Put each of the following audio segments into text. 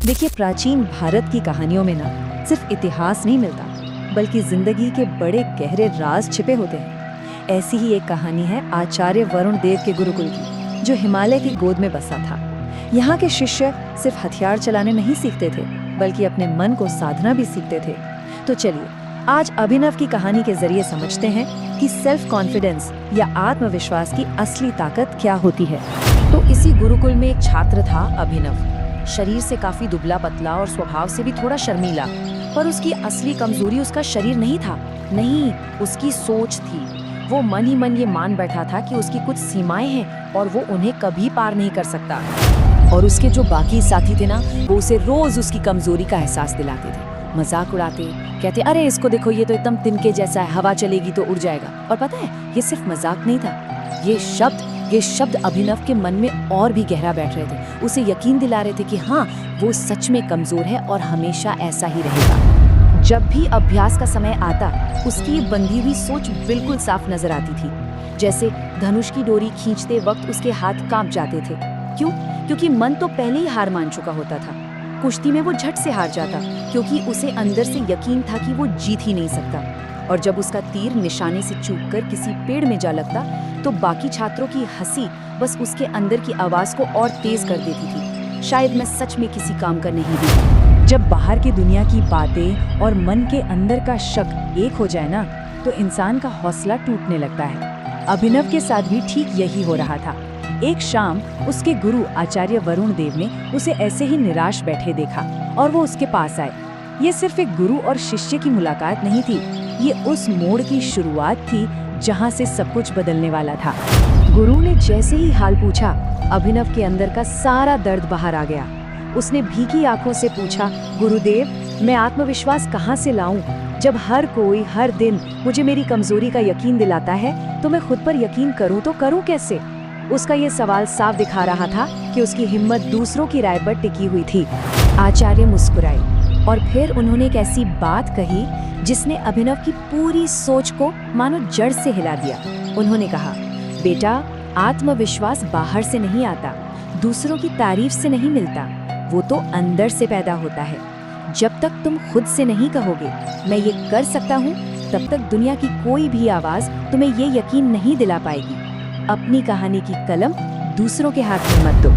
देखिए, प्राचीन भारत की कहानियों में ना सिर्फ इतिहास नहीं मिलता, बल्कि जिंदगी के बड़े गहरे राज छिपे होते हैं। ऐसी ही एक कहानी है आचार्य वरुण देव के गुरुकुल की, जो हिमालय की गोद में बसा था। यहाँ के शिष्य सिर्फ हथियार चलाने नहीं सीखते थे, बल्कि अपने मन को साधना भी सीखते थे। तो चलिए, आज अभिनव की कहानी के जरिए समझते हैं कि सेल्फ कॉन्फिडेंस या आत्मविश्वास की असली ताकत क्या होती है। तो इसी गुरुकुल में एक छात्र था अभिनव। शरीर से काफी दुबला पतला और स्वभाव से भी थोड़ा शर्मीला। पर उसकी असली कमजोरी उसका शरीर नहीं था, नहीं, उसकी सोच थी। वो मन ही मन ये मान बैठा था कि उसकी कुछ सीमाएं हैं और वो उन्हें कभी पार नहीं कर सकता। और उसके जो बाकी साथी थे ना, वो उसे रोज उसकी कमजोरी का एहसास दिलाते थे, मजाक उड़ाते, कहते अरे इसको देखो, ये तो एकदम तिनके जैसा है, हवा चलेगी तो उड़ जाएगा। और पता है, ये सिर्फ मजाक नहीं था, ये शब्द अभिनव के मन में और भी गहरा बैठ रहे थे। उसे यकीन दिला रहे थे कि हाँ, वो सच में कमजोर है और हमेशा ऐसा ही रहेगा। जब भी अभ्यास का समय आता, उसकी ये बंधी हुई सोच बिल्कुल साफ नजर आती थी। जैसे धनुष की डोरी खींचते वक्त उसके हाथ कांप जाते थे। क्यों? क्योंकि मन तो पहले ही हार मान चुका होता था। कुश्ती में वो झट से हार जाता, क्योंकि उसे अंदर से यकीन था कि वो जीत ही नहीं सकता। और जब उसका तीर निशाने से चूककर किसी पेड़ में जा लगता, तो बाकी छात्रों की हंसी बस उसके अंदर की आवाज को और तेज कर देती थी। शायद मैं सच में किसी काम का नहीं हूँ। जब बाहर की दुनिया की बातें और मन के अंदर का शक एक हो जाए ना, तो इंसान का हौसला टूटने लगता है। अभिनव के साथ भी ठीक यही हो रहा था। एक शाम उसके गुरु आचार्य वरुण देव ने उसे ऐसे ही निराश बैठे देखा और वो उसके पास आए। ये सिर्फ एक गुरु और शिष्य की मुलाकात नहीं थी, ये उस मोड़ की शुरुआत थी जहाँ से सब कुछ बदलने वाला था। गुरु ने जैसे ही हाल पूछा, अभिनव के अंदर का सारा दर्द बाहर आ गया। उसने भीगी आंखों से पूछा, गुरुदेव, मैं आत्मविश्वास कहाँ से लाऊं? जब हर कोई हर दिन मुझे मेरी कमजोरी का यकीन दिलाता है, तो मैं खुद पर यकीन करूं तो करूं कैसे? उसका ये सवाल साफ दिखा रहा था कि उसकी हिम्मत दूसरों की राय पर टिकी हुई थी। आचार्य मुस्कुराए और फिर उन्होंने एक ऐसी बात कही जिसने अभिनव की पूरी सोच को मानो जड़ से हिला दिया। उन्होंने कहा, बेटा, आत्मविश्वास बाहर से नहीं आता, दूसरों की तारीफ से नहीं मिलता, वो तो अंदर से पैदा होता है। जब तक तुम खुद से नहीं कहोगे मैं ये कर सकता हूँ, तब तक दुनिया की कोई भी आवाज तुम्हें ये यकीन नहीं दिला पाएगी। अपनी कहानी की कलम दूसरों के हाथ में मत दो।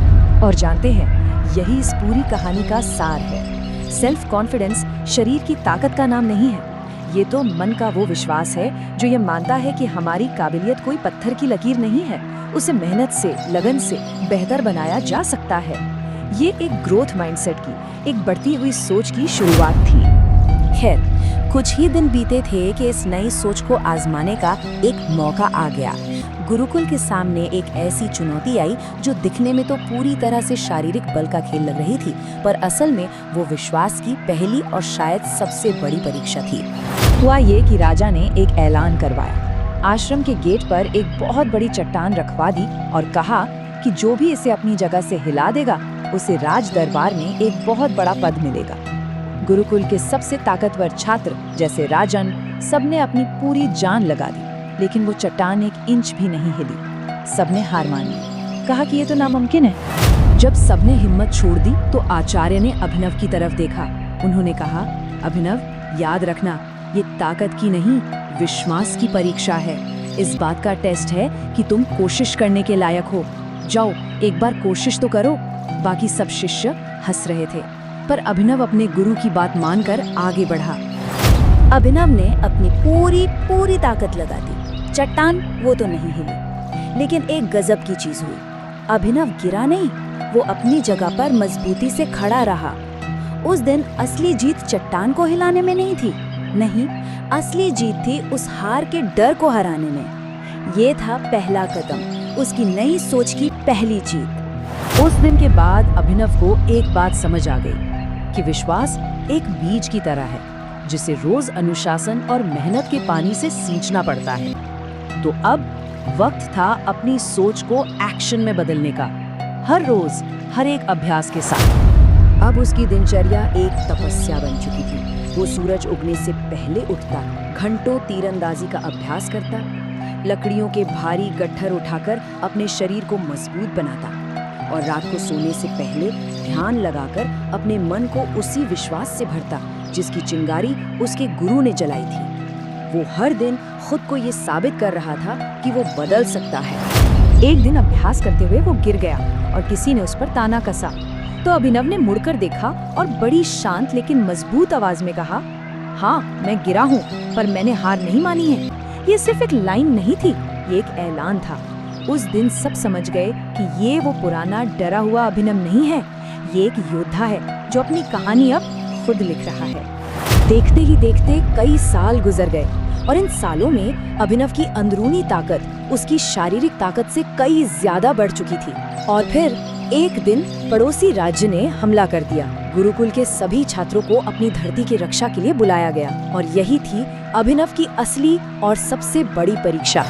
और जानते हैं, यही इस पूरी कहानी का सार है। सेल्फ कॉन्फिडेंस शरीर की ताकत का नाम नहीं है, ये तो मन का वो विश्वास है जो ये मानता है कि हमारी काबिलियत कोई पत्थर की लकीर नहीं है, उसे मेहनत से, लगन से बेहतर बनाया जा सकता है। ये एक ग्रोथ माइंडसेट की, एक बढ़ती हुई सोच की शुरुआत थी। खैर, कुछ ही दिन बीते थे कि इस नई सोच को आजमाने का एक मौका आ गया। गुरुकुल के सामने एक ऐसी चुनौती आई जो दिखने में तो पूरी तरह से शारीरिक बल का खेल लग रही थी, पर असल में वो विश्वास की पहली और शायद सबसे बड़ी परीक्षा थी। हुआ ये कि राजा ने एक ऐलान करवाया। आश्रम के गेट पर एक बहुत बड़ी चट्टान रखवा दी और कहा कि जो भी इसे अपनी जगह से हिला देगा, उसे राज दरबार में एक बहुत बड़ा पद मिलेगा। गुरुकुल के सबसे ताकतवर छात्र जैसे राजन, सबने अपनी पूरी जान लगा दी, लेकिन वो चट्टान एक इंच भी नहीं हिली। सबने हार मान ली, कहा कि ये तो नामुमकिन है। जब सबने हिम्मत छोड़ दी, तो आचार्य ने अभिनव की तरफ देखा। उन्होंने कहा, अभिनव, याद रखना, ये ताकत की नहीं, विश्वास की परीक्षा है। इस बात का टेस्ट है कि तुम कोशिश करने के लायक हो। जाओ, एक बार कोशिश तो करो। बाकी सब शिष्य हंस रहे थे, पर अभिनव अपने गुरु की बात मानकर आगे बढ़ा। अभिनव ने अपनी पूरी ताकत लगा दी। चट्टान वो तो नहीं हिली, लेकिन एक गजब की चीज हुई। अभिनव गिरा नहीं, वो अपनी जगह पर मजबूती से खड़ा रहा। उस दिन असली जीत चट्टान को हिलाने में नहीं थी, नहीं, असली जीत थी उस हार के डर को हराने में। ये था पहला कदम, उसकी नई सोच की पहली जीत। उस दिन के बाद अभिनव को एक बात समझ आ गई कि विश्वास एक बीज की तरह है, जिसे रोज अनुशासन और मेहनत के पानी से सींचना पड़ता है। तो अब वक्त था अपनी सोच को एक्शन में बदलने का, हर रोज, हर एक अभ्यास के साथ। अब उसकी दिनचर्या एक तपस्या बन चुकी थी। वो सूरज उगने से पहले उठता, घंटों तीरंदाजी का अभ्यास करता, लकड़ियों के भारी गट्ठर उठाकर अपने शरीर को मजबूत बनाता। और रात को सोने से पहले ध्यान लगाकर अपने मन को उसी विश्वास से भरता जिसकी चिंगारी उसके गुरु ने जलाई थी। वो हर दिन खुद को ये साबित कर रहा था कि वो बदल सकता है। एक दिन अभ्यास करते हुए वो गिर गया और किसी ने उस पर ताना कसा। तो अभिनव ने मुड़कर देखा और बड़ी शांत लेकिन मजबूत आवाज में कहा, हाँ मैं गिरा हूँ, पर मैंने हार नहीं मानी है। ये सिर्फ एक लाइन नहीं थी, ये एक ऐलान था। उस दिन सब समझ गए कि ये वो पुराना डरा हुआ अभिनव नहीं है, ये एक योद्धा है जो अपनी कहानी अब खुद लिख रहा है। देखते ही देखते कई साल गुजर गए और इन सालों में अभिनव की अंदरूनी ताकत उसकी शारीरिक ताकत से कई ज्यादा बढ़ चुकी थी। और फिर एक दिन पड़ोसी राज्य ने हमला कर दिया। गुरुकुल के सभी छात्रों को अपनी धरती की रक्षा के लिए बुलाया गया और यही थी अभिनव की असली और सबसे बड़ी परीक्षा।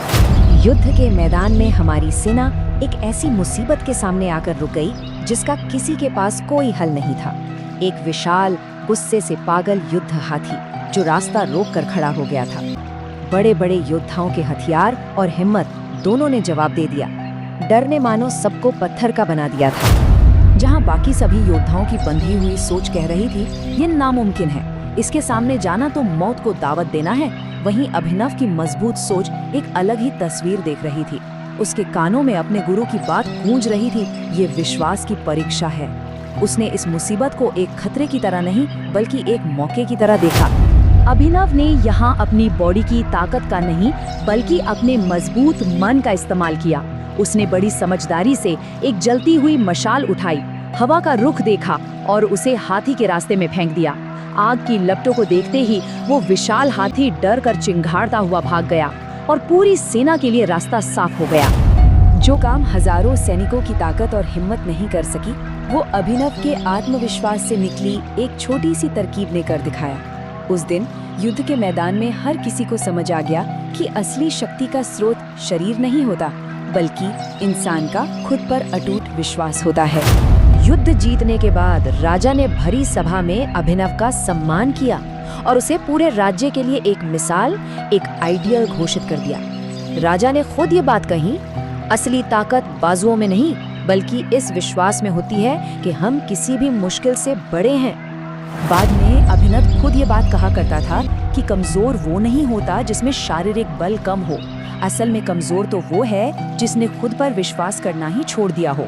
युद्ध के मैदान में हमारी सेना एक ऐसी मुसीबत के सामने आकर रुक गई जिसका किसी के पास कोई हल नहीं था। एक विशाल गुस्से से पागल युद्ध हाथी जो रास्ता रोक कर खड़ा हो गया था। बड़े बड़े योद्धाओं के हथियार और हिम्मत दोनों ने जवाब दे दिया। डर ने मानो सबको पत्थर का बना दिया था। जहां बाकी सभी योद्धाओं की बंधी हुई सोच कह रही थी ये नामुमकिन है, इसके सामने जाना तो मौत को दावत देना है, वहीं अभिनव की मजबूत सोच एक अलग ही तस्वीर देख रही थी। उसके कानों में अपने गुरु की बात गूंज रही थी, ये विश्वास की परीक्षा है। उसने इस मुसीबत को एक खतरे की तरह नहीं बल्कि एक मौके की तरह देखा। अभिनव ने यहाँ अपनी बॉडी की ताकत का नहीं बल्कि अपने मजबूत मन का इस्तेमाल किया। उसने बड़ी समझदारी से एक जलती हुई मशाल उठाई, हवा का रुख देखा और उसे हाथी के रास्ते में फेंक दिया। आग की लपटों को देखते ही वो विशाल हाथी डर कर चिंघाड़ता हुआ भाग गया और पूरी सेना के लिए रास्ता साफ हो गया। जो काम हजारों सैनिकों की ताकत और हिम्मत नहीं कर सकी, वो अभिनव के आत्मविश्वास से निकली एक छोटी सी तरकीब ने कर दिखाया। उस दिन युद्ध के मैदान में हर किसी को समझ आ गया कि असली शक्ति का स्रोत शरीर नहीं होता बल्कि इंसान का खुद पर अटूट विश्वास होता है। युद्ध जीतने के बाद राजा ने भरी सभा में अभिनव का सम्मान किया और उसे पूरे राज्य के लिए एक मिसाल, एक आइडियल घोषित कर दिया। राजा ने खुद ये बात कही, असली ताकत बाजुओं में नहीं बल्कि इस विश्वास में होती है कि हम किसी भी मुश्किल से बड़े हैं। बाद में अभिनव खुद ये बात कहा करता था कि कमजोर वो नहीं होता जिसमें शारीरिक बल कम हो, असल में कमजोर तो वो है जिसने खुद पर विश्वास करना ही छोड़ दिया हो।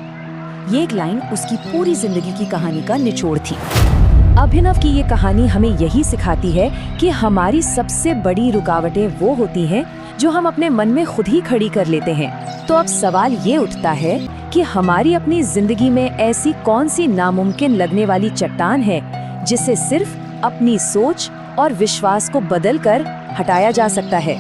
ये एक लाइन उसकी पूरी जिंदगी की कहानी का निचोड़ थी। अभिनव की ये कहानी हमें यही सिखाती है कि हमारी सबसे बड़ी रुकावटें वो होती हैं जो हम अपने मन में खुद ही खड़ी कर लेते हैं। तो अब सवाल ये उठता है कि हमारी अपनी जिंदगी में ऐसी कौन सी नामुमकिन लगने वाली चट्टान है जिसे सिर्फ अपनी सोच और विश्वास को बदलकर हटाया जा सकता है।